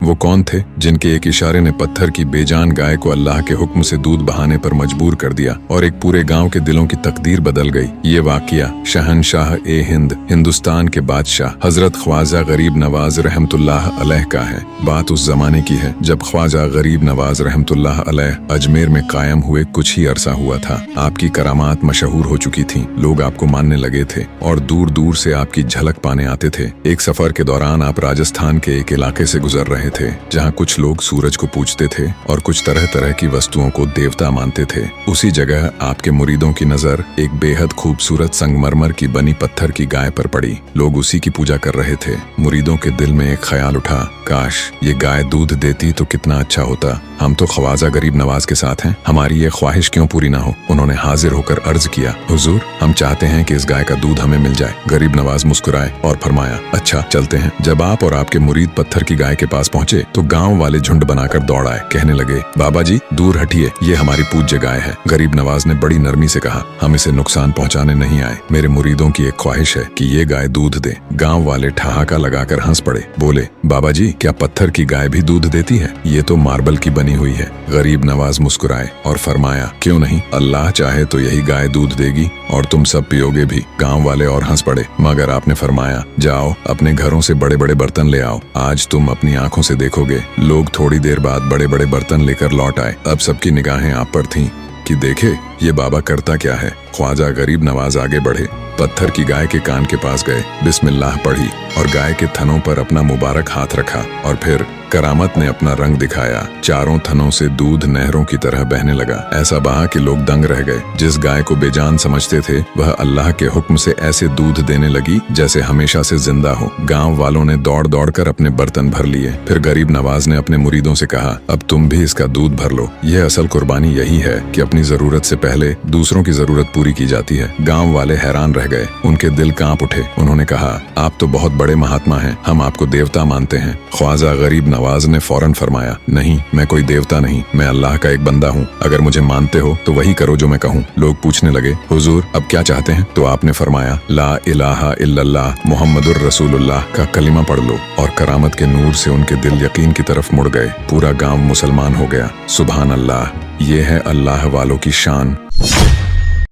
वो कौन थे जिनके एक इशारे ने पत्थर की बेजान गाय को अल्लाह के हुक्म से दूध बहाने पर मजबूर कर दिया और एक पूरे गांव के दिलों की तकदीर बदल गई। ये वाकया शहनशाह ए हिंद, हिंदुस्तान के बादशाह हजरत ख्वाजा गरीब नवाज रहमतुल्लाह अलैह का है। बात उस जमाने की है जब ख्वाजा गरीब नवाज रहमतुल्लाह अलैह अजमेर में कायम हुए कुछ ही अरसा हुआ था। आपकी करामात मशहूर हो चुकी थी, लोग आपको मानने लगे थे और दूर दूर से आपकी झलक पाने आते थे। एक सफर के दौरान आप राजस्थान के एक इलाके से गुजर रहे थे जहाँ कुछ लोग सूरज को पूजते थे और कुछ तरह तरह की वस्तुओं को देवता मानते थे। उसी जगह आपके मुरीदों की नजर एक बेहद खूबसूरत संगमरमर की बनी पत्थर की गाय पर पड़ी। लोग उसी की पूजा कर रहे थे। मुरीदों के दिल में एक ख्याल उठा, काश ये गाय दूध देती तो कितना अच्छा होता। हम तो ख्वाजा गरीब नवाज के साथ हैं, हमारी ये ख्वाहिश क्यों पूरी ना हो। उन्होंने हाजिर होकर अर्ज किया, हुजूर हम चाहते हैं कि इस गाय का दूध हमें मिल जाए। गरीब नवाज मुस्कुराए और फरमाया, अच्छा चलते हैं। जब आप और आपके मुरीद पत्थर की गाय के पास पहुंचे तो गांव वाले झुंड बनाकर दौड़ आए। कहने लगे, बाबा जी दूर हटिए, ये हमारी पूज्य गाय है। गरीब नवाज ने बड़ी नरमी से कहा, हम इसे नुकसान पहुंचाने नहीं आए, मेरे मुरीदों की एक ख्वाहिश है कि ये गाय दूध दे। गांव वाले ठहाका लगाकर हंस पड़े। बोले, बाबा जी क्या पत्थर की गाय भी दूध देती है? ये तो मार्बल की बनी हुई है। गरीब नवाज मुस्कुराए और फरमाया, क्यों नहीं, अल्लाह चाहे तो यही गाय दूध देगी और तुम सब पियोगे भी। गांव वाले और हंस पड़े, मगर आपने फरमाया, जाओ अपने घरों से बड़े बड़े बर्तन ले आओ, आज तुम अपनी आंखों से देखोगे। लोग थोड़ी देर बाद बड़े बड़े बर्तन लेकर लौट आए। अब सबकी निगाहें आप पर थीं कि देखे ये बाबा करता क्या है। ख्वाजा गरीब नवाज आगे बढ़े, पत्थर की गाय के कान के पास गए, बिस्मिल्लाह पढ़ी और गाय के थनों पर अपना मुबारक हाथ रखा और फिर करामत ने अपना रंग दिखाया। चारों थनों से दूध नहरों की तरह बहने लगा। ऐसा बहा कि लोग दंग रह गए। जिस गाय को बेजान समझते थे वह अल्लाह के हुक्म से ऐसे दूध देने लगी जैसे हमेशा से जिंदा हो। गांव वालों ने दौड़ दौड़ कर अपने बर्तन भर लिए। फिर गरीब नवाज ने अपने मुरीदों से कहा, अब तुम भी इसका दूध भर लो। यह असल कुर्बानी यही है कि अपनी जरूरत से पहले दूसरों की जरूरत पूरी की जाती है। गाँव वाले हैरान रह गए, उनके दिल कांप उठे। उन्होंने कहा, आप तो बहुत बड़े महात्मा हैं, हम आपको देवता मानते हैं। ख्वाजा गरीब नवाज ने फौरन फरमाया, नहीं मैं कोई देवता नहीं, मैं अल्लाह का एक बंदा हूँ। अगर मुझे मानते हो तो वही करो जो मैं कहूँ। लोग पूछने लगे, हुजूर अब क्या चाहते हैं? तो आपने फरमाया, ला इलाहा इल्लल्लाह मुहम्मदुर रसूलुल्लाह का कलिमा पढ़ लो। और करामत के नूर से उनके दिल यकीन की तरफ मुड़ गए। पूरा गाँव मुसलमान हो गया। सुभान अल्लाह, ये है अल्लाह वालों की शान।